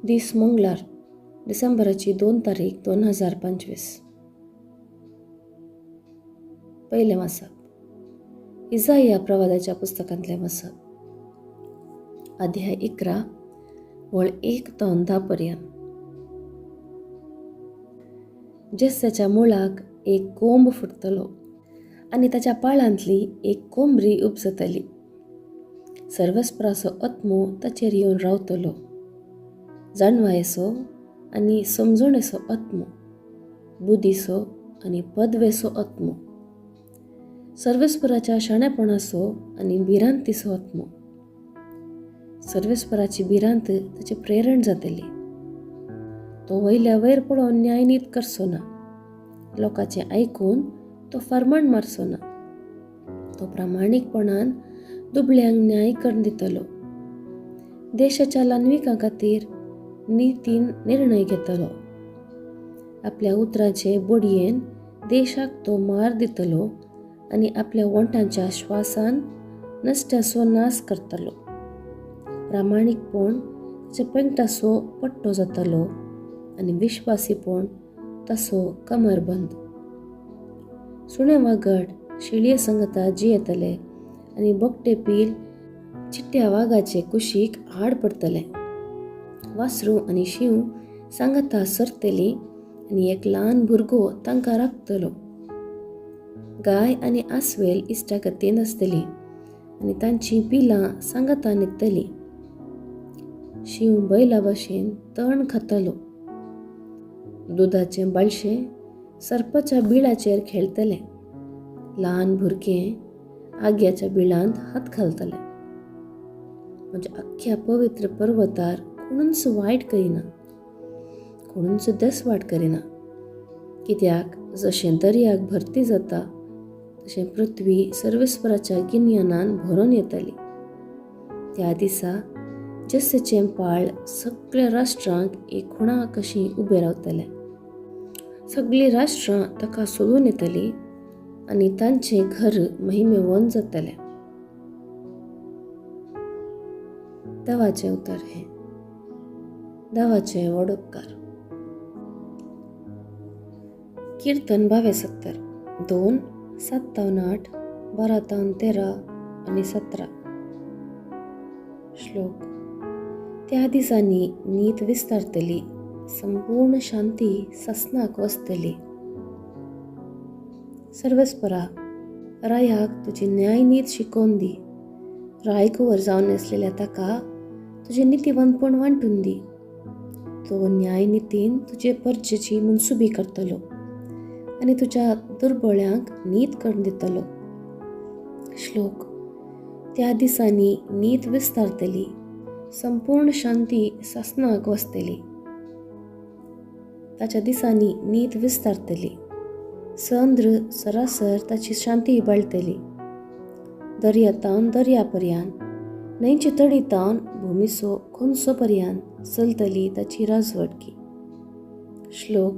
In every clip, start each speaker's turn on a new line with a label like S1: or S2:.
S1: दीस मंगळार, डिसेंबराची 2 तारीख 2025. पहिले वाचप इसाया प्रवादाच्या पुस्तकांतले वाचप. अध्याय 11 वळ 1 ते 10 पर्यंत. जेस्साच्या मुळाक एक कोंब फुटतलो आणि ताच्या पाळांतली एक कोंबरी उपजतली. सर्वस्पराचो आत्मो ताचेर येवन रावतलो. जाणवायेचो आनी समजणेचो आत्मो, बुद्धीचो आनी पदवेचो आत्मो, सर्वेस्पराच्या शाणेपणाचो आनी भिरांतीचो आत्मो. सर्वेस्पराची भिरांत ताची प्रेरण जातली. तो वयल्या वयर पडोवन न्याय नीत करचो ना. लोकांचें आयकून तो फर्माण मारचो ना. तो प्रामाणीकपणान दुबळ्यांक न्याय करून दितलो. देशाच्या लान्विकां खातीर नितीन निर्णय घेतलो. आपल्या उतराचे बडयेन देशाक तो मार दितलो आनी आपल्या वंटांच्या श्वासान नश्टाचो नाश करतलो. प्रामाणीकपण ताच्या पेंगटाचो पट्टो जातलो आनी विश्वासीपण ताचो कमरबंद. सुणे वागड शिळये संगता जियेतले आनी बोगटे पील चिट्ट्या वागाचे कुशीक आड पडतले. वासरू आनी शिव सांगता सरतली आनी एक ल्हान भुरगो तांकां राखतलो. गाय आनी आस्वेल इश्टागतीन आसतली आनी तांची पिलां सांगता न्हिदतली. शिव बैला भाशेन तण खातलो. दुदाचें बाळशें सर्पाच्या बिळाचेर खेळतलें. ल्हान भुरगें आग्याच्या बिळांत हात घालतलें. म्हज्या आख्ख्या पवित्र पर्वतार कोणूच वायट करिना, कोणूच देसवाट करिना. कित्याक जशें दर्याक भरती जाता तशें पृथ्वी सर्वेस्पराच्या गिन्यानान भरून येतली. त्या दिसा जेस्साचें पाळ सगळ्या राष्ट्रांक एक खुणा कशी उबें रावतलें. सगळीं राष्ट्रां ताका सोदून येतलीं आनी तांचें घर महिमेवन जातलें. देवाचें उतर हें. देवाचे व्हड उपकार. कीर्तन 72, 2, 7-8, 12-13 आनी 17. श्लोक. त्या दिसांनी नीत विस्तारतली, संपूर्ण शांती ससनाक वसतली. सर्वेस्परा, रायाक तुजी न्याय नीत शिकोवन दी. रायकुवर जावन आसलेल्या ताका तुजें नितीवंतपण वांटून दी. तो न्याय नितीन तुजे परजेची मनसुबी करतलो आनी तुज्या दुर्बळ्यांक नीत करून दितलो. श्लोक. त्या दिसांनी नीत विस्तारतली, संपूर्ण शांती ससनाक वसतली. ताच्या दिसांनी नीत विस्तारतली. संद्र सरासर ताची शांती इबाळटली. दर्यातावन दर्यापर्यंत, न्हंयचे तडीतावन भुमीचो खोंचो पर्यंत चलतली ताची राजवटकी. श्लोक.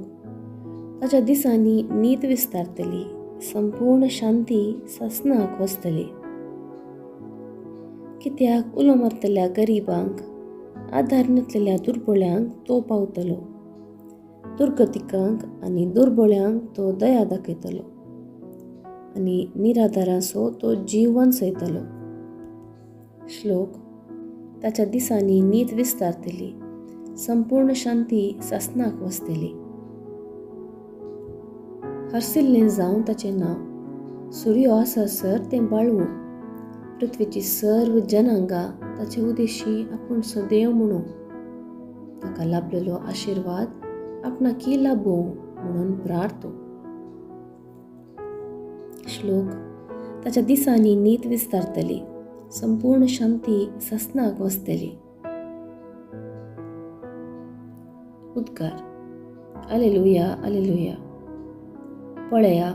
S1: ताच्या दिसांनी नीत विस्तारतली, संपूर्ण शांती ससनाक वसतली. कित्याक उलो मारतल्या गरिबांक, आधार नासलेल्या दुर्बळ्यांक तो पावतलो. दुर्गतिकांक आनी दुर्बळ्यांक तो दया दाखयतलो आनी निराधारांचो तो जीव वांचयतलो. श्लोक. ताच्या दिसांनी नीत विस्तारतली, संपूर्ण शांती ससनाक वसतली. हरसिल्लें जावन ताचें नांव, सूर्य आसासर तें बाळवू. पृथ्वीची सर्व जनांगां ताचे उदेशी आपुणसो देव म्हणू. ताका लाभलेलो आशिर्वाद आपणाकी लाभूं म्हणून प्रार्थो. श्लोक. ताच्या दिसांनी नीत विस्तारतली, संपूर्ण शांती ससनाक वसतली. उद्गार. Alleluia, alleluia. पळया,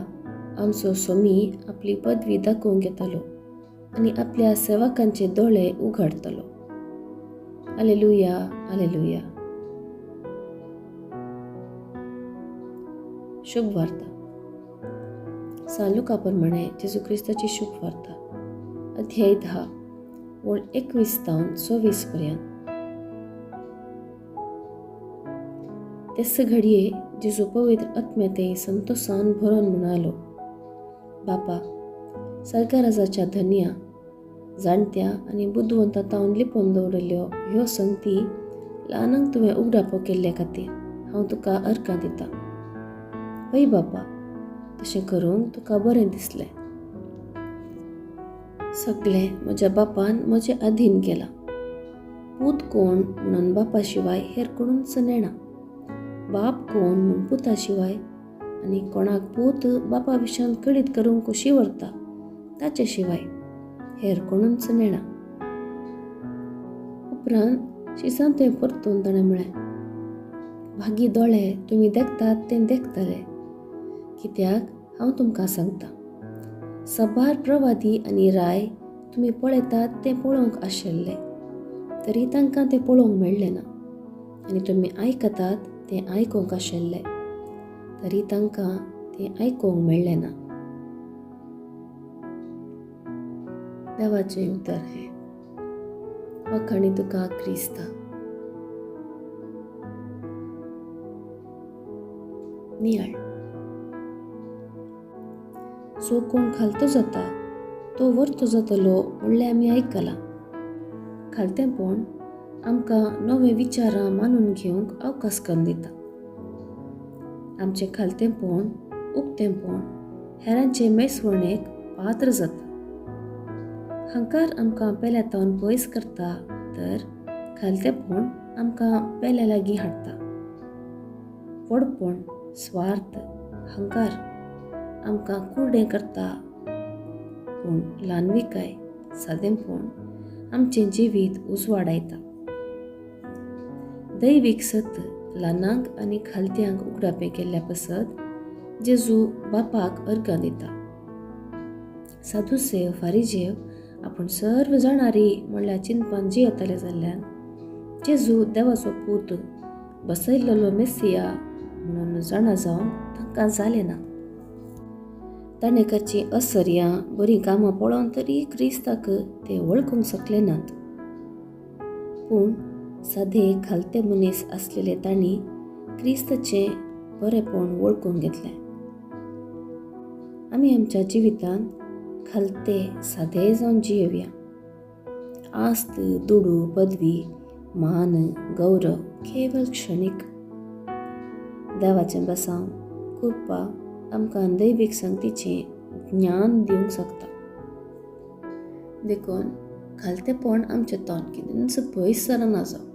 S1: आमचो स्वामी आपली पदवी दाखोवंक येतालो आनी आपल्या सेवकांचे दोळे उघडतलो. Alleluia, alleluia. शुभ वार्ता. सान लुका प्रमाणे जेजू क्रिस्ताची शुभ वार्ता. अध्याय 10 वळ 21 ते 24 पर्यंत. तेच घडये जेजू पवित्र आत्म्याते संतोषान भरून म्हणालो, बापा, सरकाराजाच्या धन्या जाणत्या आणि बुद्धवंता तावन लिपोवन दवरल्यो ह्यो संगती ल्हानांक तुवें उगडापो केल्ले खातीर हांव तुका अर्कां दितां. वय बापा, तशें करूंक तुका बरें दिसलें. सगळें म्हज्या बापान म्हजे अधीन केलां. पूत कोण म्हणून बापा शिवाय हेर कोणूच नेना. बाप कोण म्हूण पुता शिवाय आनी कोणाक पूत बापा विशयान कळीत करूंक कशी व्हरता ताचे शिवाय हेर कोणूच नेना. उपरांत शिसांतें परतून ताणें म्हळें, भागी दोळे तुमी देखतात तें देखतले, कित्याक हांव तुमकां सांगतां, सबार प्रवादी आनी राय तुमी पळयतात तें पळोवंक आशिल्ले, तरी तांकां तें पळोवंक मेळ्ळें ना. आनी तुमी आयकतात तें आयकूंक आशिल्ले, तरी तांकां तें आयकूंक मेळ्ळें ना. देवाचें उतर हें. वखाणी तुका क्रिस्ता. नियाळ. सो कोण खालतो जाता तो वरतो जातलो म्हणलें आमी आयकलां. खालतेपण आमकां नवे विचारां मानून घेवंक अवकाश करून दिता. आमचें खालतेपण उक्तेपण हेरांचे मेसवणेक पात्र जाता. हंकार आमकां पेल्यातावन पयस करता, तर खालतेपण आमकां पेल्या लागीं हाडटा. व्हडपण, स्वार्थ, हंकार आमकां कुर्डें करता, पूण ल्हानविकाय, सादेपण आमचें जिवीत उजवाडायता. दैवीक सत्य ल्हानांक आनी खालत्यांक उगडापें केल्ल्या पासत जेजू बापाक अर्गां दिता. साधुसेव फारिजेव आपूण सर्व जाणारी म्हणल्यार चिंतपान जियेताले जाल्यार जेजू देवाचो पूत बसयल्लो मेसिया म्हणून जाणा जावन तांकां जालें ना. ताणें करची असर्यां बरीं कामां पळोवन तरी क्रिस्ताक ते वळखूंक शकले नात. पूण सादे खालते मनीस आसलेले तांणी क्रिस्ताचें बरेपण वळखून घेतलें. आमी आमच्या जिवितांत खालते सादे जावन जियेवया. आस्त, दुडू, पदवी, मान, गौरव केवळ क्षणीक. देवाचें बसांव, कृपा आमकां दैवीक संगतीचें ज्ञान दिवंक शकता. देखून खालतेपण आमचें तोंड कितेंच पयस सरना जावं.